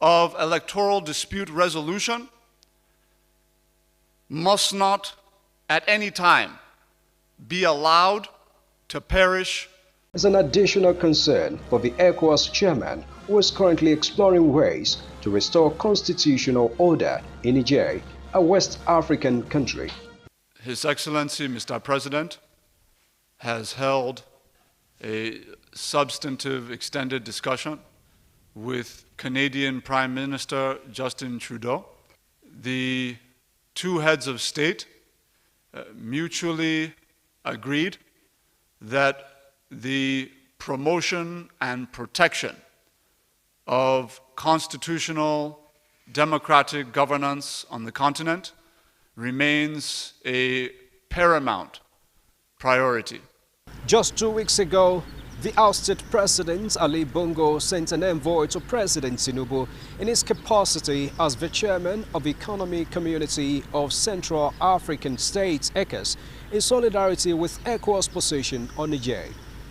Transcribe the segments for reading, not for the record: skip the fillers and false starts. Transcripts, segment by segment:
of electoral dispute resolution must not at any time be allowed to perish. Is an additional concern for the ECOWAS chairman, who is currently exploring ways to restore constitutional order in Niger, a West African country. His Excellency, Mr. President, has held a substantive extended discussion with Canadian Prime Minister Justin Trudeau. The two heads of state mutually agreed that the promotion and protection of constitutional democratic governance on the continent remains a paramount priority. Just 2 weeks ago, the ousted President Ali Bongo sent an envoy to President Tinubu in his capacity as the chairman of the Economic Community of Central African States, ECOWAS, in solidarity with ECOWAS' position on Niger.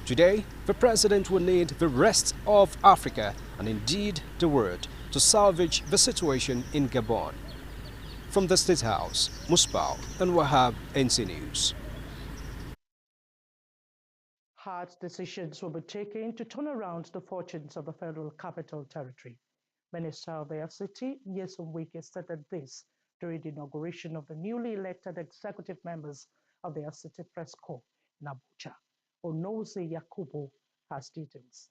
Today, the President will need the rest of Africa, and indeed the world, to salvage the situation in Gabon. From the State House, Musbau and Wahab, NC News. Hard decisions will be taken to turn around the fortunes of the Federal Capital Territory. Minister of the FCT, Nyesom Wike, stated this during the inauguration of the newly elected executive members of the FCT Press Corps in Abuja. Onoze Yakubu has details.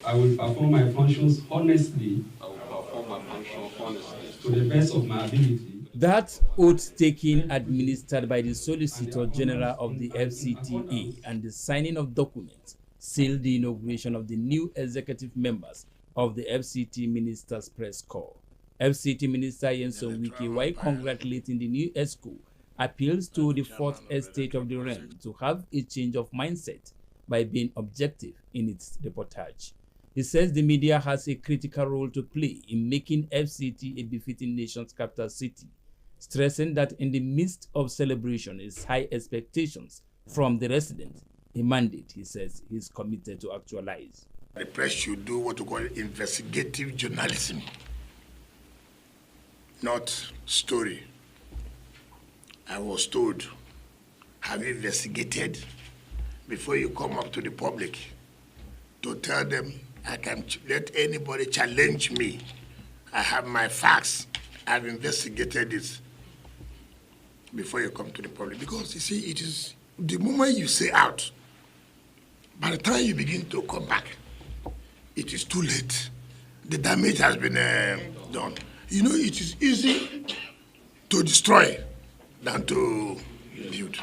I will perform my functions honestly. To the best of my ability. That oath-taking administered by the Solicitor General of the FCTA and the signing of documents sealed the inauguration of the new executive members of the FCT Ministers' Press Corps. FCT Minister Nyesom Wike, while congratulating the new ESCO, appeals to the fourth estate of the realm to have a change of mindset by being objective in its reportage. He says the media has a critical role to play in making FCT a befitting nation's capital city, stressing that in the midst of celebration is high expectations from the residents, a mandate he says he's committed to actualize. The press should do what we call investigative journalism, not story. I was told, have you investigated before you come up to the public to tell them I can let anybody challenge me. I have my facts. I've investigated this before you come to the public. Because you see, it is the moment you say out, by the time you begin to come back, it is too late. The damage has been done. You know, it is easy to destroy than to build.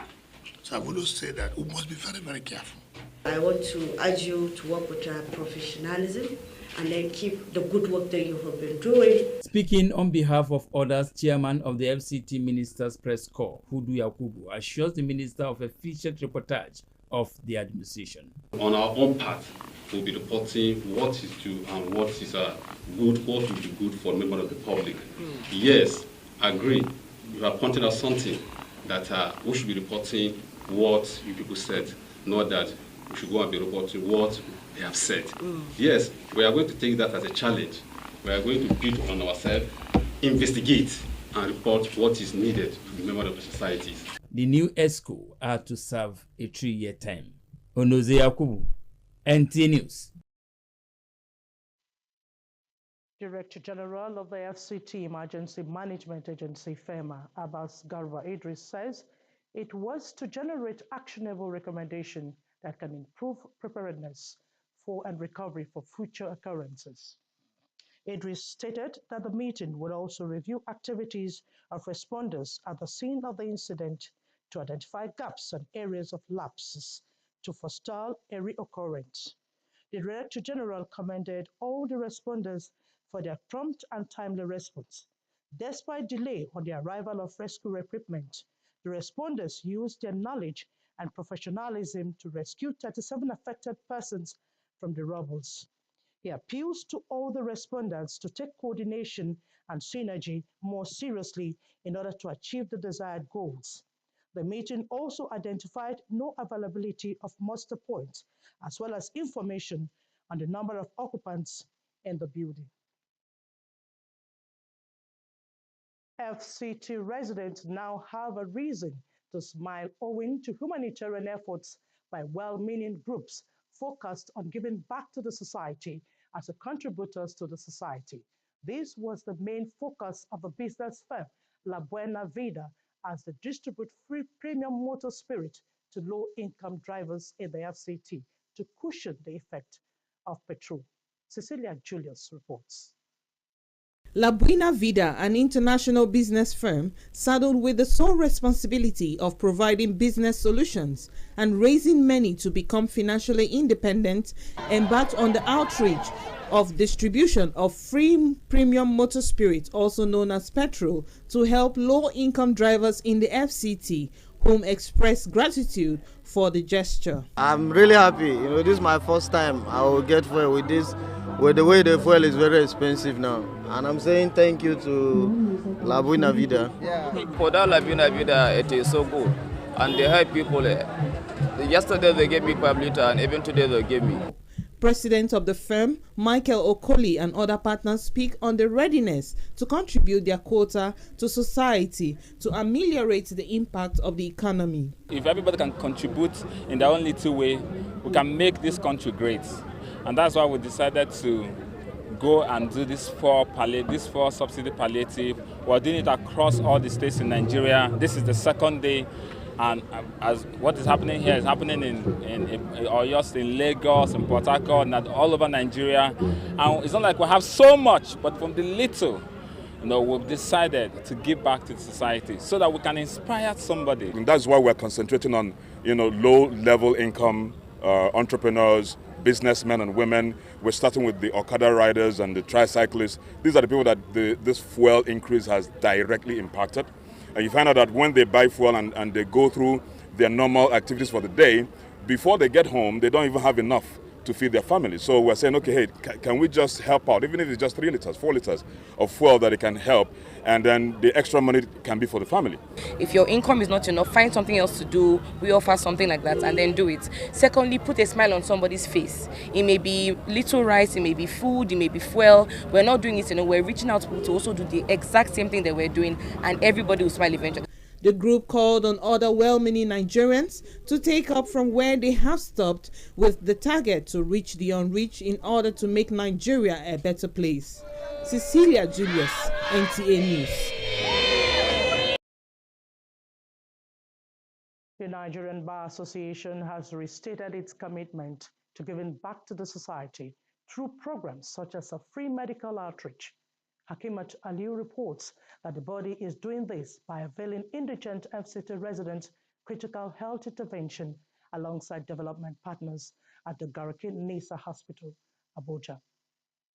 So I've always said that we must be very, very careful. I want to urge you to work with professionalism and then keep the good work that you have been doing. Speaking on behalf of others, Chairman of the FCT Ministers' Press Corps, Hudu Yakubu, assures the Minister of efficient reportage of the administration. On our own part, we'll be reporting what is due and what is good, what will be good for members of the public. Yes, I agree. You have pointed out something that we should be reporting what you people said, not that we should go and be reporting what they have said. Yes, we are going to take that as a challenge. We are going to build on ourselves, investigate, and report what is needed to the members of the societies. The new ESCO are to serve a 3-year term. Onoze Yakubu, NT News. Director General of the FCT Emergency Management Agency, FEMA, Abbas Garba Idris, says it was to generate actionable recommendations that can improve preparedness for and recovery for future occurrences. Idris stated that the meeting will also review activities of responders at the scene of the incident to identify gaps and areas of lapses to forestall a reoccurrence. The Director General commended all the responders for their prompt and timely response. Despite delay on the arrival of rescue equipment, the responders used their knowledge and professionalism to rescue 37 affected persons from the rubbles. He appeals to all the respondents to take coordination and synergy more seriously in order to achieve the desired goals. The meeting also identified no availability of muster points, as well as information on the number of occupants in the building. FCT residents now have a reason to smile owing to humanitarian efforts by well-meaning groups focused on giving back to the society as a contributors to the society. This was the main focus of the business firm La Buena Vida as they distribute free premium motor spirit to low-income drivers in the FCT to cushion the effect of petrol. Cecilia Julius reports. La Buena Vida, an international business firm, saddled with the sole responsibility of providing business solutions and raising money to become financially independent, embarked on the outreach of distribution of free premium motor spirit, also known as petrol, to help low-income drivers in the FCT, whom expressed gratitude for the gesture. I'm really happy. This is my first time I will get fuel with this. With the way the fuel is very expensive now. And I'm saying thank you to La Buena Vida. For that La Buena Vida, it is so good. And they help people. Yesterday they gave me 5 liters and even today they gave me. President of the firm, Michael Okoli, and other partners speak on the readiness to contribute their quota to society to ameliorate the impact of the economy. If everybody can contribute in their own little way, we can make this country great. And that's why we decided to go and do this four subsidy palliative. We're doing it across all the states in Nigeria. This is the second day. And as what is happening here is happening in Lagos, in Port Harcourt, and all over Nigeria. And it's not like we have so much, but from the little, we've decided to give back to society so that we can inspire somebody. And that's why we're concentrating on, low-level income entrepreneurs, businessmen and women. We're starting with the Okada riders and the tricyclists. These are the people that this fuel increase has directly impacted. And you find out that when they buy fuel and they go through their normal activities for the day, before they get home, they don't even have enough to feed their family. So we're saying, okay, hey, can we just help out, even if it's just 3 liters, 4 liters of fuel that it can help, and then the extra money can be for the family. If your income is not enough, find something else to do. We offer something like that and then do it. Secondly, put a smile on somebody's face. It may be little rice, it may be food, it may be fuel. We're not doing it, we're reaching out to people to also do the exact same thing that we're doing, and everybody will smile eventually. The group called on other well-meaning Nigerians to take up from where they have stopped, with the target to reach the unreached in order to make Nigeria a better place. Cecilia Julius, NTA News. The Nigerian Bar Association has restated its commitment to giving back to the society through programs such as a free medical outreach. Hakimat Aliu reports that the body is doing this by availing indigent FCT residents critical health intervention alongside development partners at the Garki Nisa Hospital, Abuja.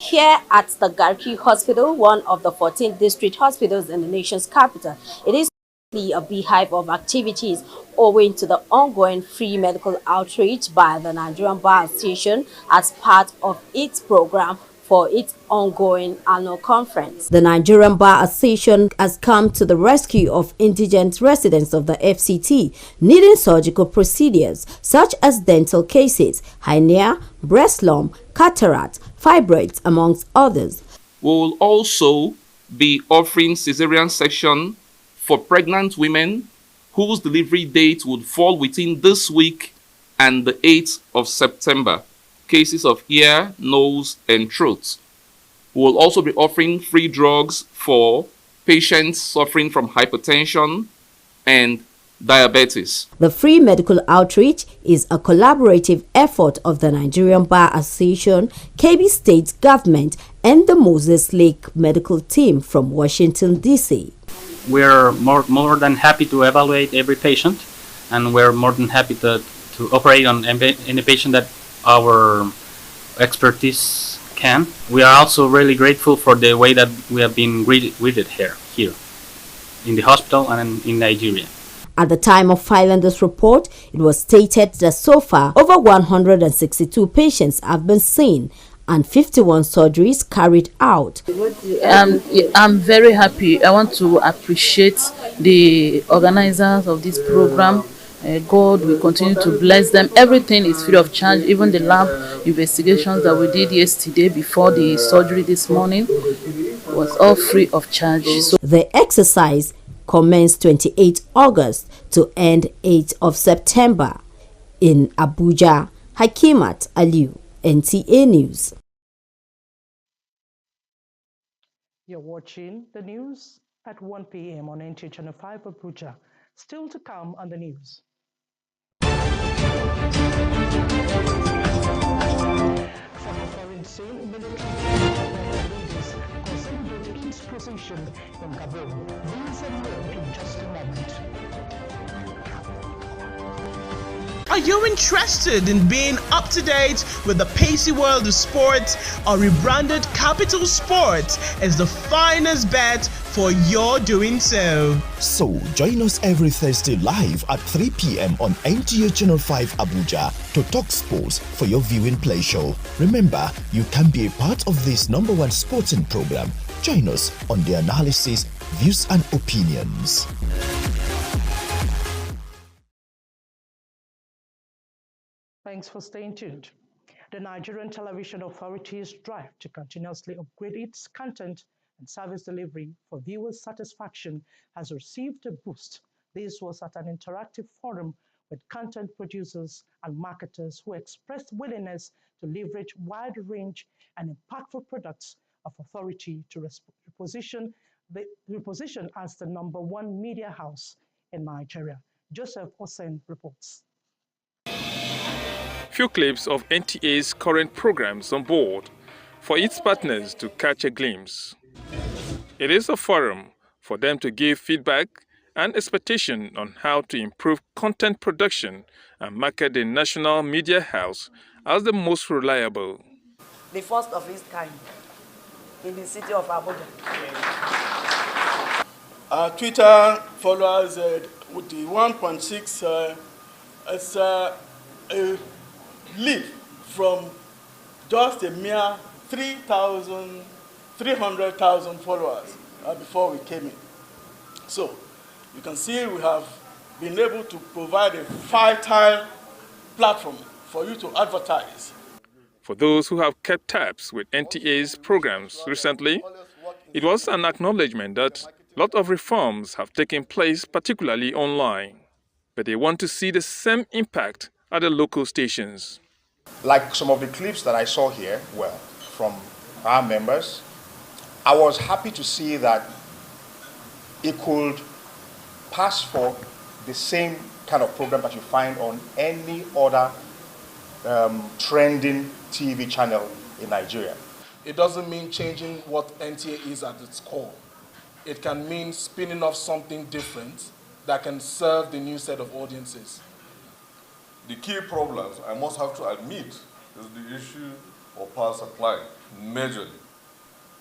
Here at the Garki Hospital, one of the 14 district hospitals in the nation's capital, it is a beehive of activities owing to the ongoing free medical outreach by the Nigerian Bar Association as part of its program for its ongoing annual conference. The Nigerian Bar Association has come to the rescue of indigent residents of the FCT needing surgical procedures such as dental cases, hernia, breast lump, cataract, fibroids, amongst others. We will also be offering cesarean section for pregnant women whose delivery date would fall within this week and the 8th of September. Cases of ear, nose, and throat. We will also be offering free drugs for patients suffering from hypertension and diabetes. The free medical outreach is a collaborative effort of the Nigerian Bar Association, Kebbi State Government, and the Moses Lake Medical Team from Washington, D.C. We're more than happy to evaluate every patient, and we're more than happy to operate on any patient that our expertise can. We are also really grateful for the way that we have been greeted here in the hospital and in Nigeria. At the time of filing this report, it was stated that so far over 162 patients have been seen and 51 surgeries carried out. I'm very happy. I want to appreciate the organizers of this program God will continue to bless them. Everything is free of charge. Even the lab investigations that we did yesterday before the surgery this morning was all free of charge. So the exercise commenced 28 August to end 8 of September. In Abuja, Hakimat Aliu, NTA News. You're watching the news at 1 p.m. on NTA Channel 5 Abuja. Still to come on the news. From the foreign scene, military leaders considering its position in Gabon. These and more in just a moment. Are you interested in being up to date with the pacey world of sports? Our rebranded Capital Sports is the finest bet for your doing so. So join us every Thursday live at 3 p.m. on NTA Channel 5 Abuja to talk sports for your viewing pleasure. Remember, you can be a part of this #1 sporting program. Join us on the analysis, views and opinions. Thanks for staying tuned. The Nigerian Television Authority's drive to continuously upgrade its content and service delivery for viewers' satisfaction has received a boost. This was at an interactive forum with content producers and marketers who expressed willingness to leverage wide range and impactful products of authority to reposition as the #1 media house in Nigeria. Joseph Osen reports. Few clips of NTA's current programs on board for its partners to catch a glimpse. It is a forum for them to give feedback and expectation on how to improve content production and market the national media house as the most reliable. The first of its kind in the city of Abuja. Our Twitter followers with the 1.6 is a leap from just a mere 300,000 followers before we came in. So you can see we have been able to provide a fertile platform for you to advertise. For those who have kept tabs with NTA's programs recently, it was an acknowledgement that a lot of reforms have taken place, particularly online. But they want to see the same impact at the local stations. Like some of the clips that I saw here, well, from our members, I was happy to see that it could pass for the same kind of program that you find on any other trending TV channel in Nigeria. It doesn't mean changing what NTA is at its core. It can mean spinning off something different that can serve the new set of audiences. The key problems, I must have to admit, is the issue of power supply, majorly.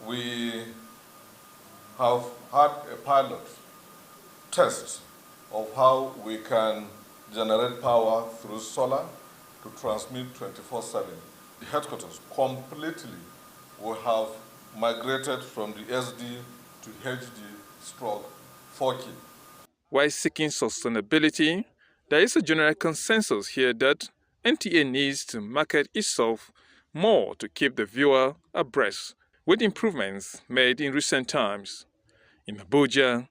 We have had a pilot test of how we can generate power through solar to transmit 24/7. The headquarters completely will have migrated from the SD to HD/4K. While seeking sustainability, there is a general consensus here that NTA needs to market itself more to keep the viewer abreast, with improvements made in recent times. In Abuja,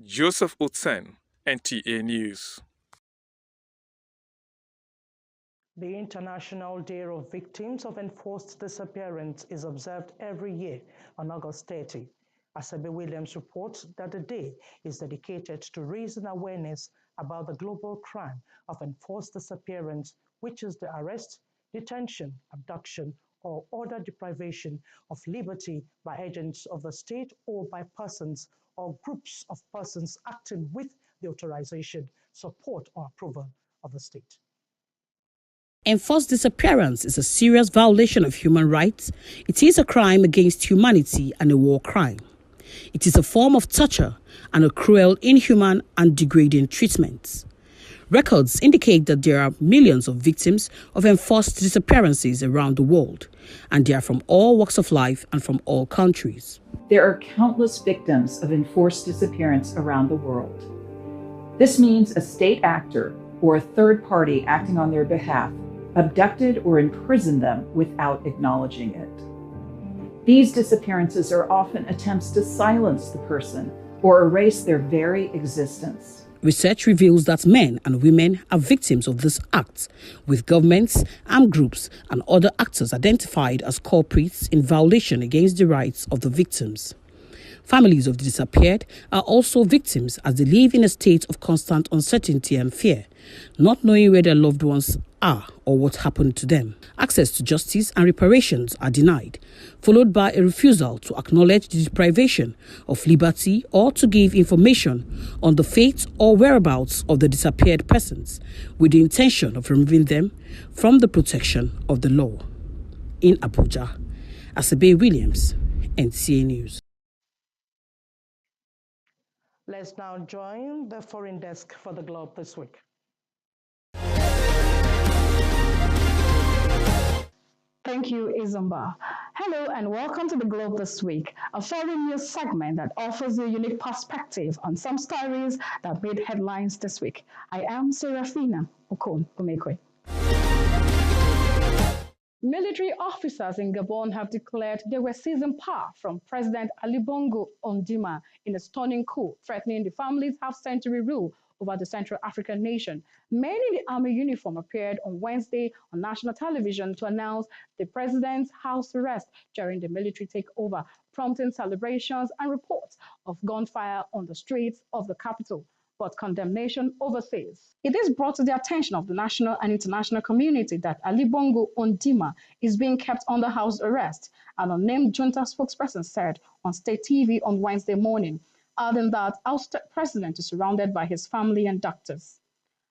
Joseph Utsen, NTA News. The International Day of Victims of Enforced Disappearance is observed every year on August 30. Asebe Williams reports that the day is dedicated to raising awareness about the global crime of enforced disappearance, which is the arrest, detention, abduction, or other deprivation of liberty by agents of the state or by persons or groups of persons acting with the authorization, support, or approval of the state. Enforced disappearance is a serious violation of human rights. It is a crime against humanity and a war crime. It is a form of torture and a cruel, inhuman, and degrading treatment. Records indicate that there are millions of victims of enforced disappearances around the world, and they are from all walks of life and from all countries. There are countless victims of enforced disappearance around the world. This means a state actor or a third party acting on their behalf abducted or imprisoned them without acknowledging it. These disappearances are often attempts to silence the person or erase their very existence. Research reveals that men and women are victims of this act, with governments, armed groups, and other actors identified as culprits in violation against the rights of the victims. Families of the disappeared are also victims as they live in a state of constant uncertainty and fear, not knowing where their loved ones are or what happened to them. Access to justice and reparations are denied, followed by a refusal to acknowledge the deprivation of liberty or to give information on the fate or whereabouts of the disappeared persons, with the intention of removing them from the protection of the law. In Abuja, Asabe Williams, NTA News. Let's now join the foreign desk for the Globe this week. Thank you, Izumba. Hello and welcome to the Globe this week, a foreign news segment that offers a unique perspective on some stories that made headlines this week. I am Serafina Okon-Omekwe. Military officers in Gabon have declared they were seizing power from President Ali Bongo Ondimba in a stunning coup, threatening the family's half-century rule over the Central African nation. Men in the army uniform appeared on Wednesday on national television to announce the president's house arrest during the military takeover, prompting celebrations and reports of gunfire on the streets of the capital. But condemnation overseas. It is brought to the attention of the national and international community that Ali Bongo Ondimba is being kept under house arrest, an unnamed junta spokesperson said on state TV on Wednesday morning, adding that our president is surrounded by his family and doctors.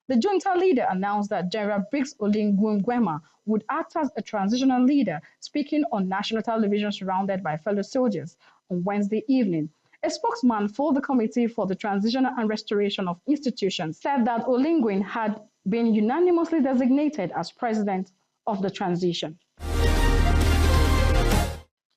The junta leader announced that General Briggs Oligui Nguema would act as a transitional leader, speaking on national television surrounded by fellow soldiers on Wednesday evening. A spokesman for the Committee for the Transition and Restoration of Institutions said that Oligui had been unanimously designated as president of the transition.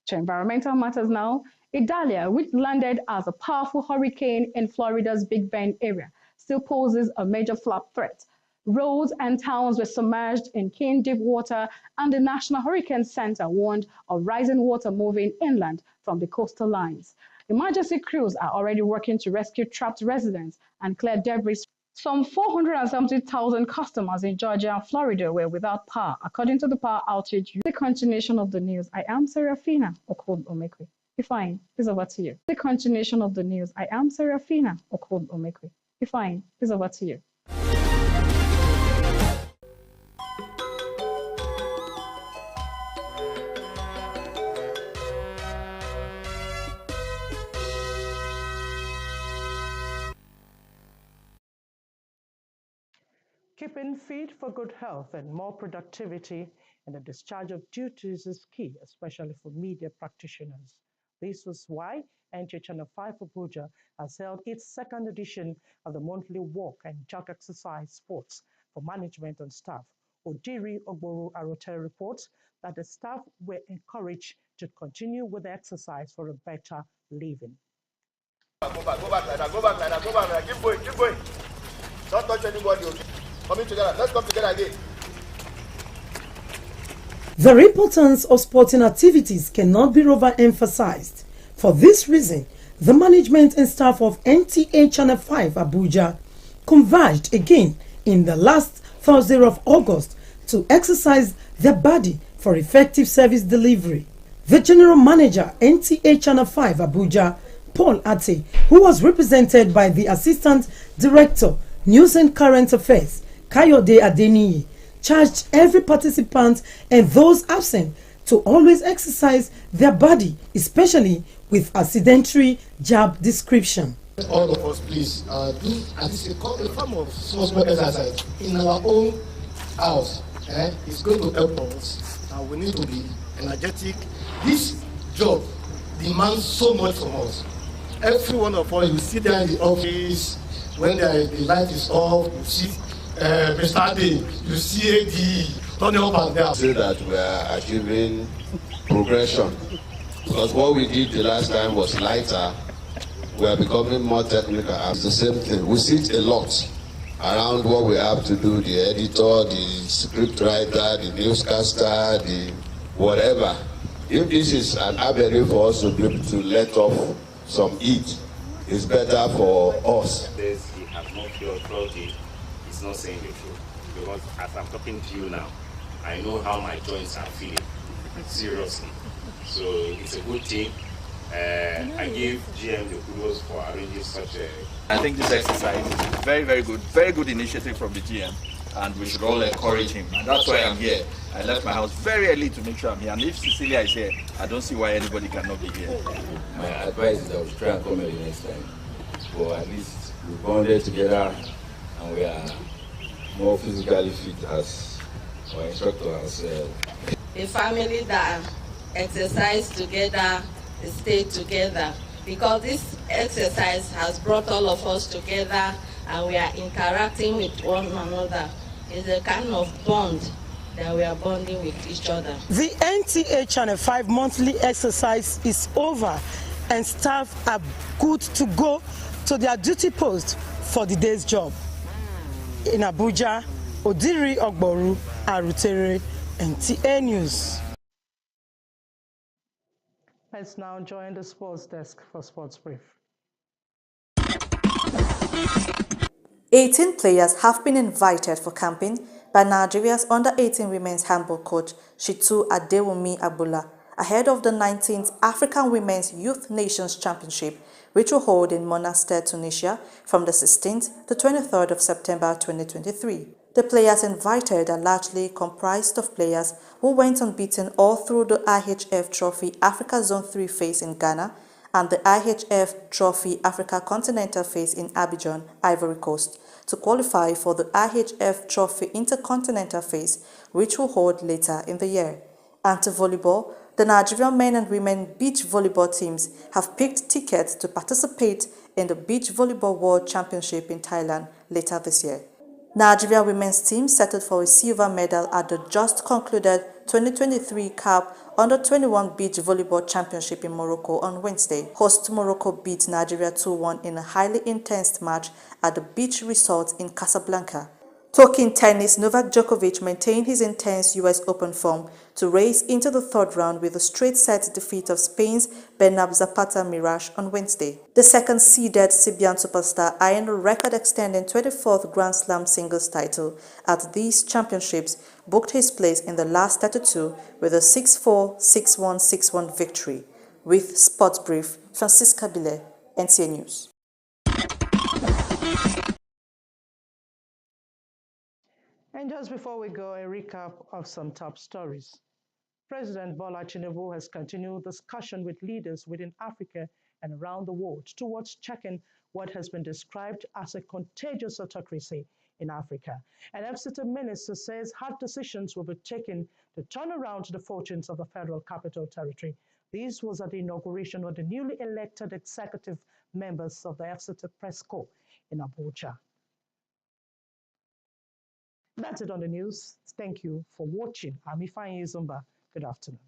To environmental matters now, Idalia, which landed as a powerful hurricane in Florida's Big Bend area, still poses a major flood threat. Roads and towns were submerged in deep water, and the National Hurricane Center warned of rising water moving inland from the coastal lines. Emergency crews are already working to rescue trapped residents and clear debris. Some 470,000 customers in Georgia and Florida were without power, according to the power outage. The continuation of the news. I am Serafina Okon-Omekwe. Ifeanyi, it's over to you. The continuation of the news. I am Serafina Okon-Omekwe. Ifeanyi, it's over to you. Keeping fit for good health and more productivity in the discharge of duties is key, especially for media practitioners. This was why NTA Channel 5 Abuja has held its second edition of the monthly walk and jog exercise sports for management and staff. Odiri Ogboru Arote reports that the staff were encouraged to continue with the exercise for a better living. Go back, keep going. Don't touch anybody, okay? Coming together, let's come together again. The importance of sporting activities cannot be overemphasized. For this reason, the management and staff of NTA Channel 5 Abuja converged again in the last Thursday of August to exercise their body for effective service delivery. The General Manager, NTA Channel 5 Abuja, Paul Ate, who was represented by the Assistant Director, News and Current Affairs, Kayode Adeniyi, charged every participant and those absent to always exercise their body, especially with a sedentary job description. All of us, please, do at least a form of small exercise in our own house. It's going to help us, and we need to be energetic. This job demands so much from us. Every one of us, you sit there in the office, when the light is off, you see Mr. Ade, you see the turning up and down. Say that we are achieving progression, because what we did the last time was lighter. We are becoming more technical. It's the same thing. We sit a lot. around what we have to do, the editor, the script writer, the newscaster, the whatever. If this is an avenue for us to be able to let off some heat, it's better for us. Says he has not felt it, he's not saying the truth. Because as I'm talking to you now, I know how my joints are feeling, seriously. So it's a good thing. I give GM the kudos for arranging such a... I think this exercise is very good initiative from the GM, and we should all encourage him. And that's why I'm here. I left my house very early to make sure I'm here. And if Cecilia is here, I don't see why anybody cannot be here. My advice is that we try and come early next time. But at least we bonded together and we are more physically fit as our instructor has said. A family that exercise together, stay together, because this exercise has brought all of us together and we are interacting with one another. It's a kind of bond that we are bonding with each other. The NTA Channel 5 monthly exercise is over and staff are good to go to their duty post for the day's job. In Abuja, Odiri Ogboru, Arutere, NTA News. Let's now join the sports desk for Sports Brief. 18 players have been invited for camping by Nigeria's under-18 women's handball coach Shitu Adewumi Agboola ahead of the 19th African Women's Youth Nations Championship, which will hold in Monastir, Tunisia from the 16th to 23rd of September 2023. The players invited are largely comprised of players who went unbeaten all through the IHF Trophy Africa Zone 3 phase in Ghana and the IHF Trophy Africa Continental phase in Abidjan, Ivory Coast, to qualify for the IHF Trophy Intercontinental phase, which will hold later in the year. And to volleyball, the Nigerian men and women beach volleyball teams have picked tickets to participate in the Beach Volleyball World Championship in Thailand later this year. Nigeria women's team settled for a silver medal at the just concluded 2023 CAF Under-21 Beach Volleyball Championship in Morocco on Wednesday. Host Morocco beat Nigeria 2-1 in a highly intense match at the beach resort in Casablanca. Talking tennis, Novak Djokovic maintained his intense US Open form to race into the third round with a straight-set defeat of Spain's Bernab Zapata Mirage on Wednesday. The second-seeded Serbian superstar eyeing a record-extending 24th Grand Slam singles title at these championships booked his place in the last 32 with a 6-4, 6-1, 6-1 victory. With Sports Brief, Francisca Bile, NTA News. And just before we go, a recap of some top stories. President Bola Tinubu has continued discussion with leaders within Africa and around the world towards checking what has been described as a contagious autocracy in Africa. An FCT minister says hard decisions will be taken to turn around the fortunes of the Federal Capital Territory. This was at the inauguration of the newly elected executive members of the FCT Press Corps in Abuja. That's it on the news. Thank you for watching. I'm Ifeanyi Zumba. Good afternoon.